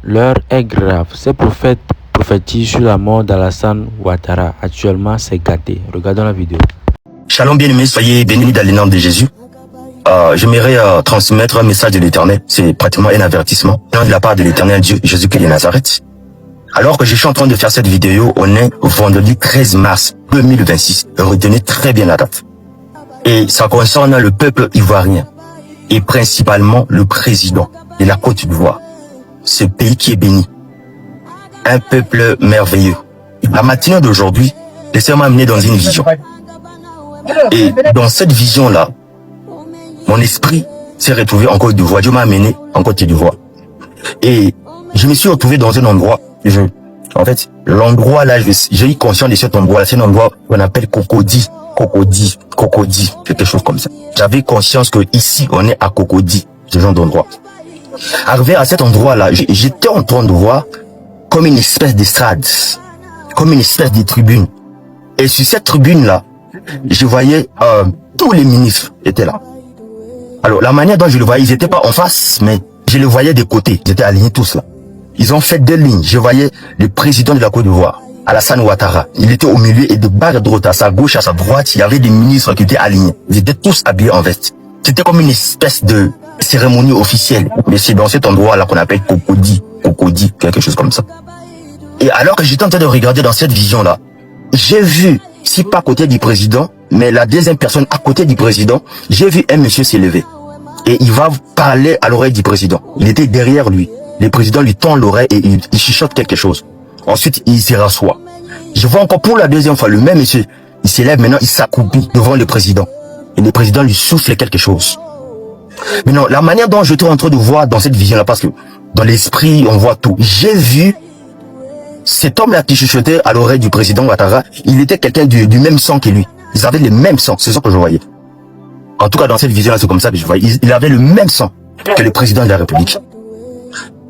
L'heure est grave. Ces prophètes prophétisent sur la mort d'Alassane Ouattara. Actuellement, c'est gâté. Regardons la vidéo. Shalom bien-aimés, soyez bénis dans le nom de Jésus. J'aimerais transmettre un message de l'Éternel. C'est pratiquement un avertissement de la part de l'Éternel Dieu, Jésus-Christ de Nazareth. Alors que je suis en train de faire cette vidéo, on est au vendredi 13 mars 2026. Retenez très bien la date. Et ça concerne le peuple ivoirien. Et principalement le président de la Côte d'Ivoire. Ce pays qui est béni. Un peuple merveilleux. La matinée d'aujourd'hui, laissez-moi amener dans une vision. Et dans cette vision-là, mon esprit s'est retrouvé en Côte d'Ivoire. Dieu m'a amené en Côte d'Ivoire. Et je me suis retrouvé dans un endroit. En fait, l'endroit là, j'ai eu conscience de cet endroit. C'est un endroit qu'on appelle Cocody, quelque chose comme ça. J'avais conscience que ici, on est à Cocody, ce genre d'endroit. Arrivé à cet endroit-là, j'étais en train de voir comme une espèce d'estrade, comme une espèce de tribune. Et sur cette tribune-là, je voyais tous les ministres étaient là. Alors, la manière dont je le voyais, ils n'étaient pas en face, mais je les voyais des côtés. Ils étaient alignés tous là. Ils ont fait deux lignes. Je voyais le président de la Côte d'Ivoire, Alassane Ouattara. Il était au milieu et de part et d'autre, à sa gauche, à sa droite, il y avait des ministres qui étaient alignés. Ils étaient tous habillés en veste. C'était comme une espèce de cérémonie officielle. Mais c'est dans cet endroit-là qu'on appelle Cocody, quelque chose comme ça. Et alors que j'étais en train de regarder dans cette vision-là, j'ai vu, si pas à côté du président, mais la deuxième personne à côté du président, j'ai vu un monsieur s'élever. Et il va parler à l'oreille du président. Il était derrière lui. Le président lui tend l'oreille et il chuchote quelque chose. Ensuite, il se rassoit. Je vois encore pour la deuxième fois le même monsieur. Il s'élève maintenant, il s'accroupit devant le président. Et le président lui souffle quelque chose. Maintenant, la manière dont je suis en train de voir dans cette vision-là, parce que dans l'esprit, on voit tout. J'ai vu cet homme-là qui chuchotait à l'oreille du président Ouattara. Il était quelqu'un du même sang que lui. Ils avaient le même sang, c'est ça que je voyais. En tout cas, dans cette vision-là, c'est comme ça que je voyais. Il avait le même sang que le président de la République.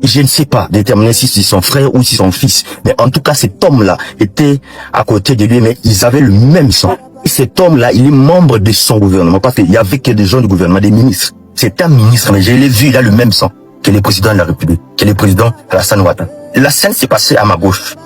Je ne sais pas déterminer si c'est son frère ou si son fils. Mais en tout cas, cet homme-là était à côté de lui, mais ils avaient le même sang. Et cet homme-là, il est membre de son gouvernement, parce qu'il y avait que des gens du gouvernement, des ministres. C'est un ministre, mais je l'ai vu, il a le même sang que le président de la République, que le président Alassane Ouattara. La scène s'est passée à ma gauche.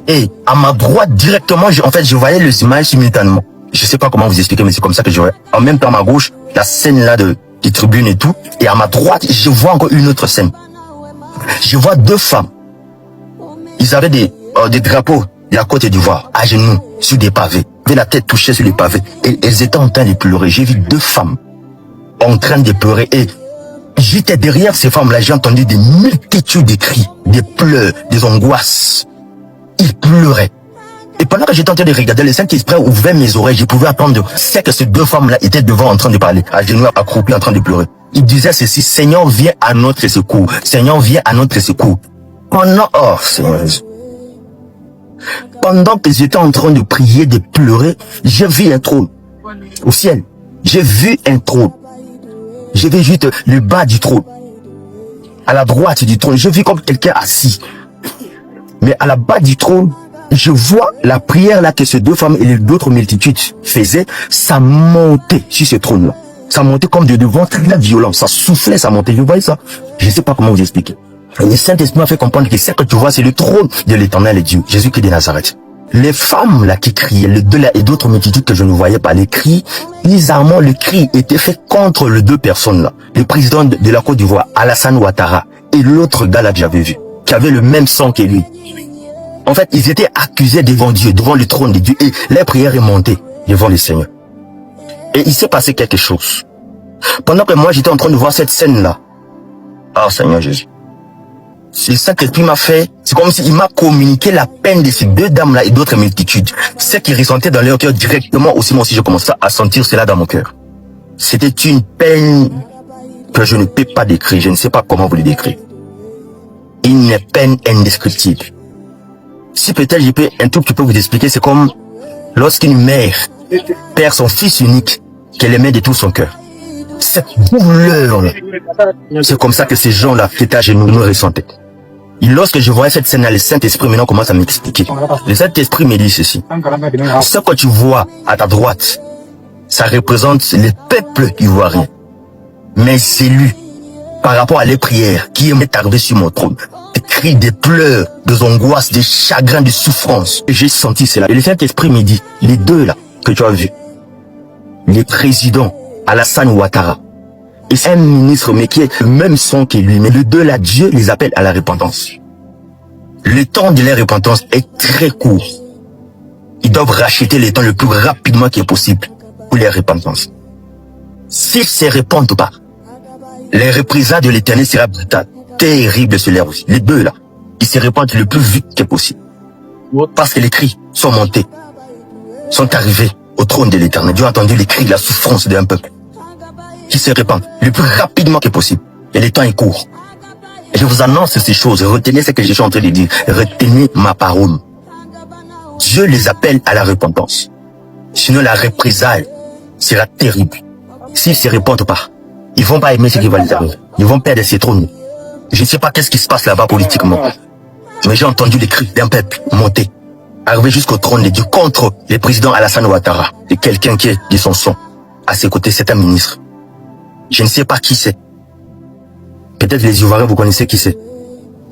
Et à ma droite, directement, je voyais le image simultanément. Je sais pas comment vous expliquer, mais c'est comme ça que je voyais. En même temps, à ma gauche, la scène là des tribunes et tout. Et à ma droite, je vois encore une autre scène. Je vois deux femmes. Ils avaient des drapeaux de la Côte d'Ivoire, à genoux, sur des pavés. Avec la tête touchée sur les pavés. Et elles étaient en train de pleurer. J'ai vu deux femmes en train de pleurer. Et j'étais derrière ces femmes-là, j'ai entendu des multitudes de cris, des pleurs, des angoisses. Ils pleuraient. Et pendant que j'étais en train de regarder, le Saint-Esprit ouvrait mes oreilles, je pouvais entendre c'est que ces deux femmes-là étaient devant en train de parler, à genoux, accroupis, en train de pleurer. Ils disaient ceci: Seigneur, viens à notre secours. Seigneur, viens à notre secours. Pendant que j'étais en train de prier, de pleurer, j'ai vu un trône au ciel. J'ai vu un trône. J'ai vu juste le bas du trône. À la droite du trône, j'ai vu comme quelqu'un assis. Mais à la bas du trône, je vois la prière là que ces deux femmes et d'autres multitudes faisaient, ça montait sur ce trône-là. Ça montait comme de devant, très violent. Ça soufflait, ça montait. Vous voyez ça? Je ne sais pas comment vous expliquer. Et le Saint-Esprit m'a fait comprendre que ce que tu vois, c'est le trône de l'Éternel et Dieu, Jésus-Christ de Nazareth. Les femmes là qui criaient, les deux là et d'autres multitudes que je ne voyais pas, les cris, bizarrement, le cri était fait contre les deux personnes là. Le président de la Côte d'Ivoire, Alassane Ouattara, et l'autre gars là que j'avais vu, qui avait le même sang que lui. En fait, ils étaient accusés devant Dieu, devant le trône de Dieu, et leur prière est montée devant le Seigneur. Et il s'est passé quelque chose. Pendant que moi, j'étais en train de voir cette scène-là. Ah, Seigneur Jésus. Le Saint-Esprit m'a fait, c'est comme s'il m'a communiqué la peine de ces deux dames-là et d'autres multitudes. Ce qui ressentait dans leur cœur directement aussi, moi aussi, je commençais à sentir cela dans mon cœur. C'était une peine que je ne peux pas décrire. Je ne sais pas comment vous le décrire. Une peine indescriptible. Si peut-être je peux un tout petit peu vous expliquer, c'est comme lorsqu'une mère perd son fils unique, qu'elle aimait de tout son cœur. Cette douleur-là, c'est comme ça que ces gens-là qui étaient à genoux me ressentaient. Et lorsque je voyais cette scène-là, le Saint-Esprit maintenant commence à m'expliquer. Le Saint-Esprit me dit ceci: ce que tu vois à ta droite, ça représente le peuple ivoirien. Mais c'est lui, par rapport à les prières, qui est arrivé sur mon trône. cris, des pleurs, des angoisses, des chagrins, des souffrances. Et j'ai senti cela. Et le Saint-Esprit me dit, les deux là que tu as vus, les présidents, Alassane Ouattara, et c'est un ministre, mais qui est le même son que lui. Mais les deux là, Dieu les appelle à la repentance. Le temps de la repentance est très court. Ils doivent racheter le temps le plus rapidement que possible pour la repentance. S'ils se répandent pas, les représailles de l'Éternel sera brutale, terrible sur leur vie. Les deux là, ils se répandent le plus vite que possible. Parce que les cris sont montés, sont arrivés au trône de l'Éternel. Dieu a entendu les cris de la souffrance d'un peuple qui se répandent le plus rapidement que possible. Et le temps est court. Et je vous annonce ces choses. Retenez ce que je suis en train de dire. Retenez ma parole. Dieu les appelle à la repentance. Sinon la représaille sera terrible. S'ils ne se répondent pas, ils vont pas aimer ce qui va les arriver. Ils vont perdre ces trônes. Je ne sais pas qu'est-ce qui se passe là-bas politiquement. Mais j'ai entendu les cris d'un peuple monter, arriver jusqu'au trône de Dieu contre le président Alassane Ouattara. Et quelqu'un qui est de son son. À ses côtés, c'est un ministre. Je ne sais pas qui c'est. Peut-être les Ivoiriens, vous connaissez qui c'est.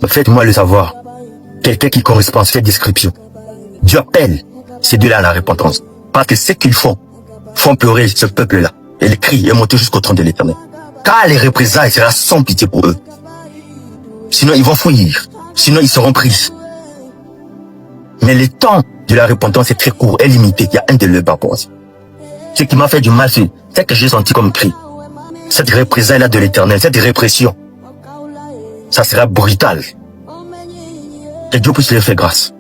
Faites-moi le savoir. Quelqu'un qui correspond à cette description. Dieu appelle ces deux-là à la repentance. Parce que ce qu'ils font pleurer ce peuple-là. Et les cris est monté jusqu'au trône de l'Éternel. Car les représailles sera sans pitié pour eux. Sinon, ils vont fuir. Sinon, ils seront pris. Mais le temps de la repentance est très court et limité. Il y a un délai par rapport à ça. Ce qui m'a fait du mal, c'est ce que j'ai senti comme cri. Cette représaille-là de l'Éternel, cette répression, ça sera brutal. Que Dieu puisse leur faire grâce.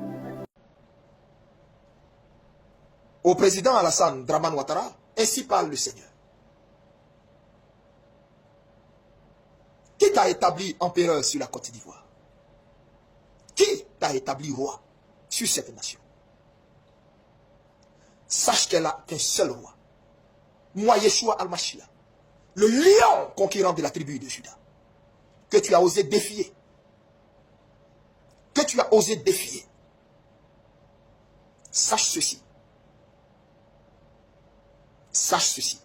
Au président Alassane Dramane Ouattara, ainsi parle le Seigneur. Qui t'a établi empereur sur la Côte d'Ivoire? Qui t'a établi roi sur cette nation? Sache qu'elle a qu'un seul roi. Moi, Yeshua Al-Mashiach, le lion conquérant de la tribu de Juda, que tu as osé défier. Que tu as osé défier. Sache ceci. Sache ceci.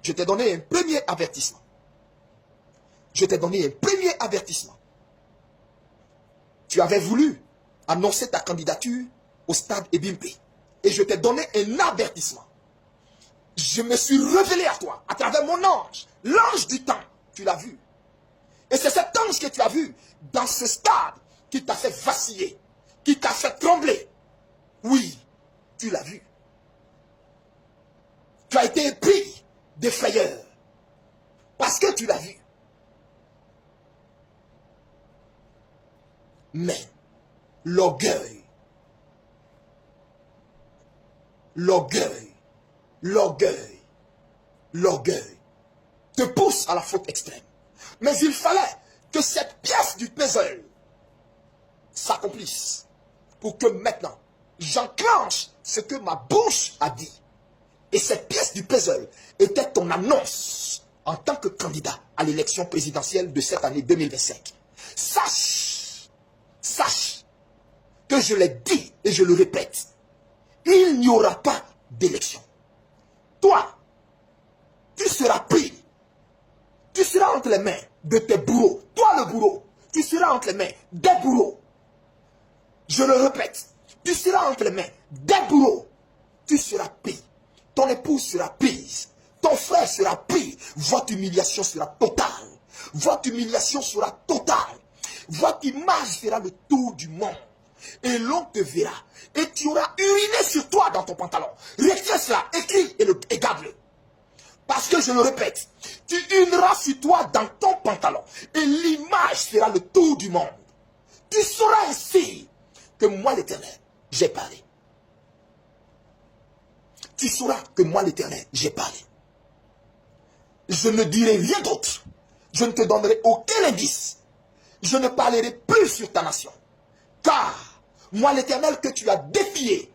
Je t'ai donné un premier avertissement. Je t'ai donné un premier avertissement. Tu avais voulu annoncer ta candidature au stade Ebimpe. Et je t'ai donné un avertissement. Je me suis révélé à toi, à travers mon ange, l'ange du temps, tu l'as vu. Et c'est cet ange que tu as vu dans ce stade qui t'a fait vaciller, qui t'a fait trembler. Oui, tu l'as vu. Tu as été pris de frayeur, parce que tu l'as vu. Mais l'orgueil, l'orgueil te pousse à la faute extrême. Mais il fallait que cette pièce du puzzle s'accomplisse pour que maintenant j'enclenche ce que ma bouche a dit. Et cette pièce du puzzle était ton annonce en tant que candidat à l'élection présidentielle de cette année 2025. Sache que je l'ai dit et je le répète, il n'y aura pas d'élection. Toi, tu seras pris. Tu seras entre les mains de tes bourreaux. Toi le bourreau, tu seras entre les mains des bourreaux. Je le répète, tu seras entre les mains des bourreaux. Tu seras pris. Ton épouse sera prise. Ton frère sera pris. Votre humiliation sera totale. Votre humiliation sera totale. Votre image fera le tour du monde. Et l'on te verra. Et tu auras uriné sur toi dans ton pantalon. Retiens cela, écris et garde-le. Parce que je le répète, tu urineras sur toi dans ton pantalon. Et l'image fera le tour du monde. Tu sauras ainsi que moi l'Éternel, j'ai parlé. Tu sauras que moi l'Éternel, j'ai parlé. Je ne dirai rien d'autre. Je ne te donnerai aucun indice. Je ne parlerai plus sur ta nation. Car moi l'Éternel que tu as défié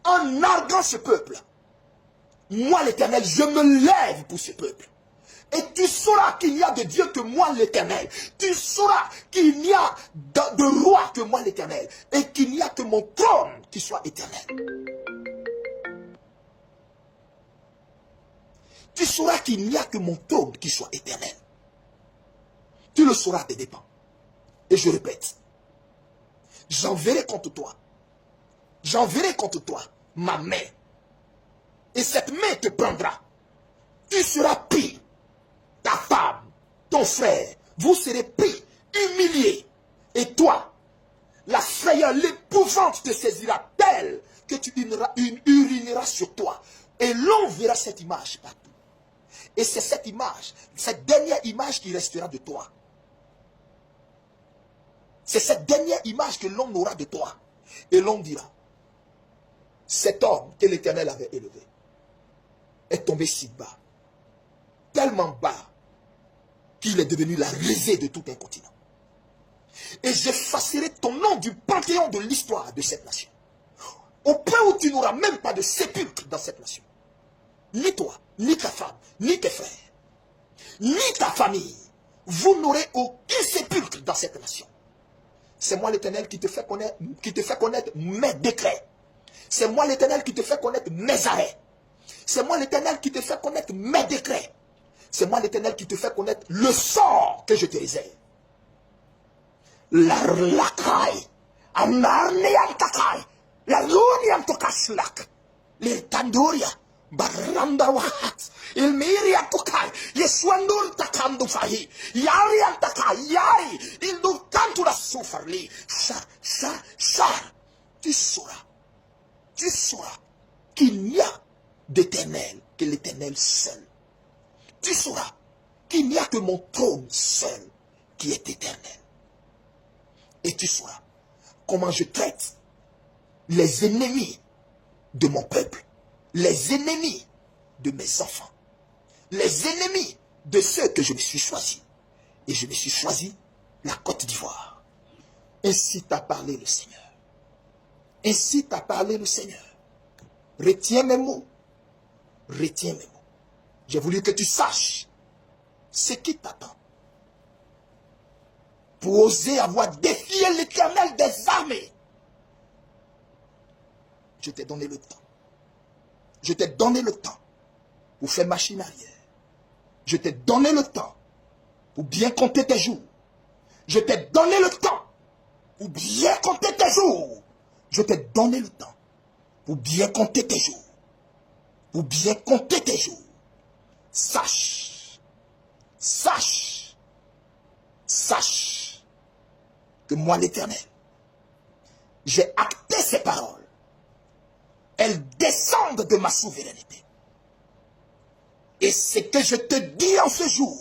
en narguant ce peuple, moi l'Éternel, je me lève pour ce peuple. Et tu sauras qu'il n'y a de Dieu que moi l'Éternel. Tu sauras qu'il n'y a de roi que moi l'Éternel. Et qu'il n'y a que mon trône qui soit éternel. Tu sauras qu'il n'y a que mon trône qui soit éternel. Tu le sauras à tes dépens. Et je répète, j'enverrai contre toi. J'enverrai contre toi ma main. Et cette main te prendra. Tu seras pris. Ta femme, ton frère, vous serez pris, humiliés. Et toi, la frayeur, l'épouvante te saisira telle que tu urineras sur toi. Et l'on verra cette image partout. Et c'est cette image, cette dernière image qui restera de toi. C'est cette dernière image que l'on aura de toi. Et l'on dira, cet homme que l'Éternel avait élevé est tombé si bas, tellement bas, qu'il est devenu la risée de tout un continent. Et j'effacerai ton nom du panthéon de l'histoire de cette nation. Au point où tu n'auras même pas de sépulcre dans cette nation. Ni toi, ni ta femme, ni tes frères, ni ta famille. Vous n'aurez aucun sépulcre dans cette nation. C'est moi l'Éternel qui te fait connaître mes décrets. C'est moi l'Éternel qui te fait connaître mes arrêts. C'est moi l'Éternel qui te fait connaître mes décrets. C'est moi l'Éternel qui te fait connaître le sort que je te réserve. La lakai, anarneantakai, la luniantokaslak, l'irtanduria, baranda wahat, il miriantokai, yeswandur takandu fahi, yariantakai, yari, il nous cantu la souffrli, ça, tu sauras qu'il n'y a d'éternel que l'Éternel seul. Tu sauras qu'il n'y a que mon trône seul qui est éternel. Et tu sauras comment je traite les ennemis de mon peuple, les ennemis de mes enfants, les ennemis de ceux que je me suis choisi. Et je me suis choisi la Côte d'Ivoire. Ainsi t'a parlé le Seigneur. Ainsi t'a parlé le Seigneur. Retiens mes mots. Retiens mes mots. J'ai voulu que tu saches ce qui t'attend. Pour oser avoir défié l'Éternel des armées. Je t'ai donné le temps. Je t'ai donné le temps pour faire machine arrière. Je t'ai donné le temps pour bien compter tes jours. Je t'ai donné le temps pour bien compter tes jours. Je t'ai donné le temps pour bien compter tes jours. Pour bien compter tes jours. Sache que moi l'Éternel, j'ai acté ces paroles. Elles descendent de ma souveraineté. Et ce que je te dis en ce jour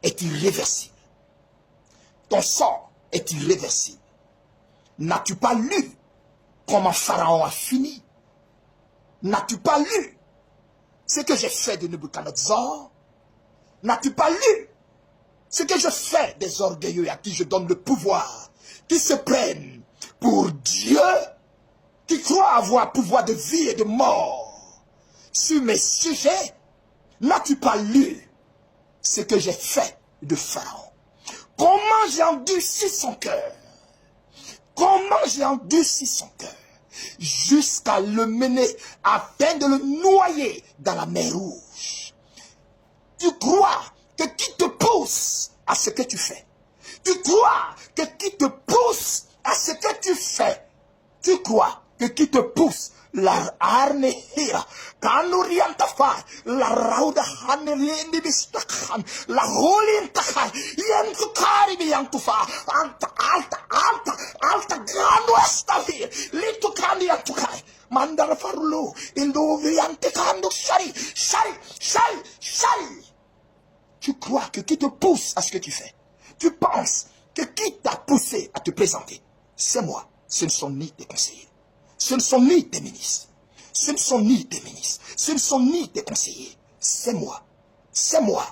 est irréversible. Ton sort est irréversible. N'as-tu pas lu comment Pharaon a fini? N'as-tu pas lu ce que j'ai fait de Nebuchadnezzar? N'as-tu pas lu ce que je fais des orgueilleux à qui je donne le pouvoir, qui se prennent pour Dieu, qui croient avoir pouvoir de vie et de mort sur mes sujets? N'as-tu pas lu ce que j'ai fait de Pharaon? Comment j'ai endurci son cœur? Comment j'ai endurci son cœur jusqu'à le mener afin de le noyer dans la mer Rouge? Tu crois que qui te pousse à ce que tu fais? Tu crois que qui te pousse à ce que tu fais? Tu crois que qui te pousse? La arne hira, kanuriantafa, la rauda haneliendi bistakhan, la holintakai, yentukari biyantufa, alta grano estavi, litukandi yantukai, mandara farulo, ildoviantekando shari. Tu crois que qui te pousse à ce que tu fais? Tu penses que qui t'a poussé à te présenter? C'est moi. Ce ne sont ni tes conseillers. Ce ne sont ni tes ministres. Ce ne sont ni tes ministres. Ce ne sont ni tes conseillers. C'est moi. C'est moi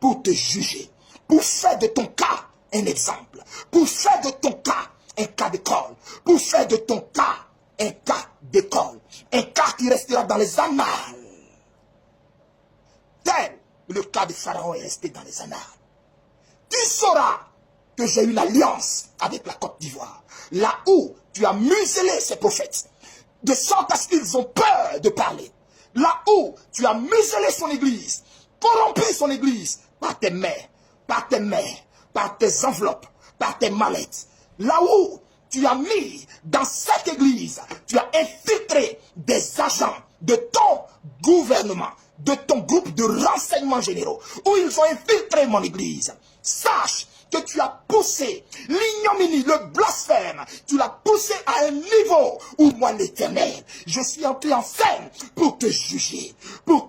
pour te juger. Pour faire de ton cas un exemple. Pour faire de ton cas un cas d'école. Pour faire de ton cas un cas d'école. Un cas qui restera dans les annales. Tel le cas de Pharaon est resté dans les annales. Tu sauras que j'ai eu l'alliance avec la Côte d'Ivoire. Là où tu as muselé ces prophètes. De sorte à ce qu'ils ont peur de parler. Là où tu as muselé son église. Corrompu son église. Par tes mains. Par tes enveloppes. par tes mallettes. Là où tu as mis dans cette église, tu as infiltré des agents de ton gouvernement, de ton groupe de renseignements généraux, où ils ont infiltré mon église. Sache que tu as poussé l'ignominie, le blasphème, tu l'as poussé à un niveau où moi l'Éternel, je suis entré en scène pour te juger, pour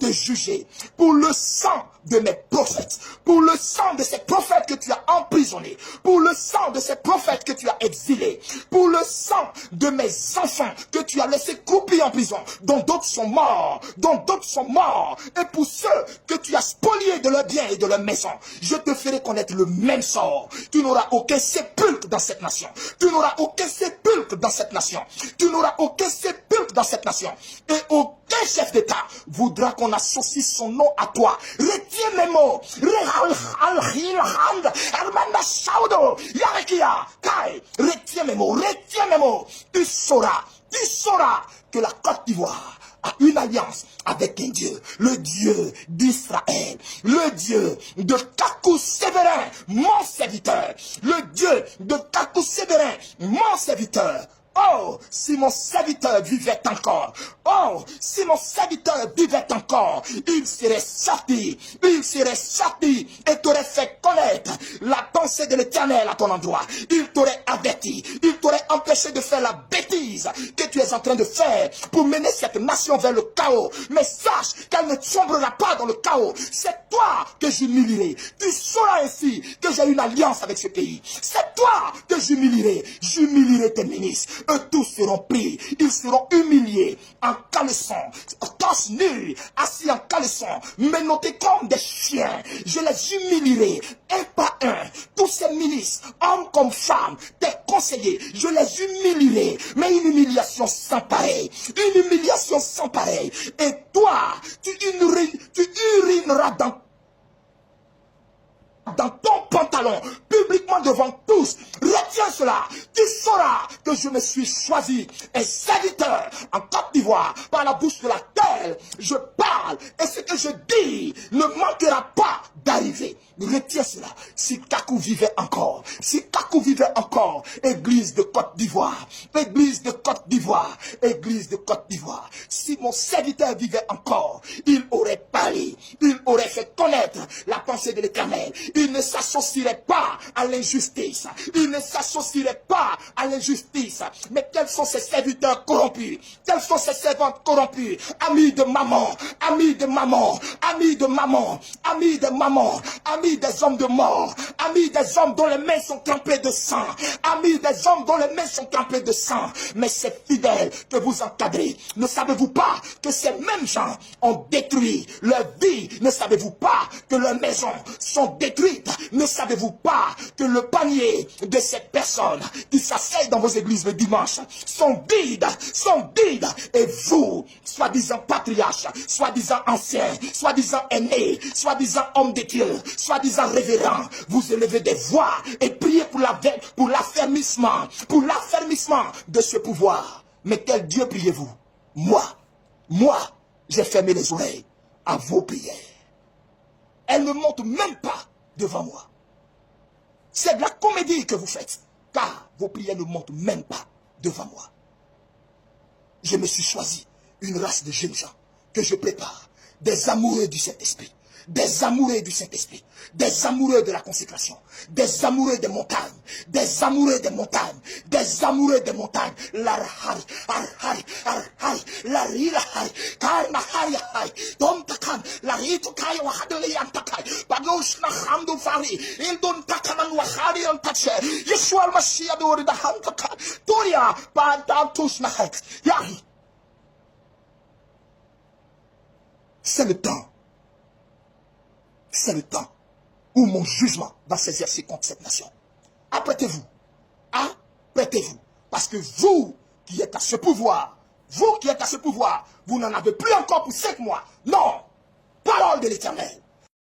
le sang de mes prophètes, pour le sang de ces prophètes que tu as emprisonnés, pour le sang de ces prophètes que tu as exilés, pour le sang de mes enfants que tu as laissés croupir en prison, dont d'autres sont morts, et pour ceux que tu as spoliés de leurs biens et de leurs maisons, je te ferai connaître le même sort. Tu n'auras aucun sépulcre dans cette nation. Tu n'auras aucun sépulcre dans cette nation. Tu n'auras aucun sépulcre dans cette nation. Et aucun chef d'État voudra qu'on associe son nom à toi. Retiens mes mots. Retiens mes mots. Retiens mes mots. Tu sauras que la Côte d'Ivoire a une alliance avec un Dieu, le Dieu d'Israël, le Dieu de Kakou Sévérin, mon serviteur, le Dieu de Kakou Sévérin, mon serviteur. Oh, si mon serviteur vivait encore, il serait sorti et t'aurait fait connaître la pensée de l'Éternel à ton endroit. Il t'aurait averti, il t'aurait empêché de faire la bêtise que tu es en train de faire pour mener cette nation vers le chaos. Mais sache qu'elle ne sombrera pas dans le chaos. C'est toi que j'humilierai. Tu sauras ainsi que j'ai une alliance avec ce pays. C'est toi que j'humilierai tes ministres. Eux tous seront pris, ils seront humiliés en caleçon, torse nu, assis en caleçon, menottés comme des chiens. Je les humilierai un par un, tous ces ministres, hommes comme femmes, tes conseillers, je les humilierai, mais une humiliation sans pareil, Et toi, tu urineras dans ton pantalon, publiquement devant tous. Retiens cela. Tu sauras que je me suis choisi un serviteur en Côte d'Ivoire par la bouche de laquelle je parle. Et ce que je dis ne manquera pas d'arriver. Retiens cela. Si Kakou vivait encore, église de Côte d'Ivoire, si mon serviteur vivait encore, il aurait parlé, il aurait fait connaître la pensée de l'Éternel. Il ne s'associerait pas à l'injustice. Mais quels sont ces serviteurs corrompus? Quels sont ces servantes corrompues? Amis de maman, amis des hommes de mort, amis des hommes dont les mains sont trempées de sang, mais ces fidèles que vous encadrez, ne savez-vous pas que ces mêmes gens ont détruit leur vie? Ne savez-vous pas que leurs maisons sont détruites? Ne savez-vous pas que le panier de ces personnes qui s'asseyent dans vos églises le dimanche sont vides? Et vous, soi-disant patriarches, soi-disant anciens, soi-disant aînés, soi-disant hommes de Dieu, soi-disant révérends, vous élevez des voix et priez pour l'affermissement de ce pouvoir. Mais quel Dieu priez-vous? Moi, j'ai fermé les oreilles à vos prières. Elles ne montent même pas devant moi. C'est de la comédie que vous faites, car vos prières ne montent même pas devant moi. Je me suis choisi une race de jeunes gens que je prépare, des amoureux du Saint-Esprit, des amoureux de la consécration, des amoureux des montagnes, c'est le temps où mon jugement va s'exercer contre cette nation. Apprêtez-vous. Parce que vous qui êtes à ce pouvoir, vous n'en avez plus encore pour 5 mois. Non. Parole de l'Éternel.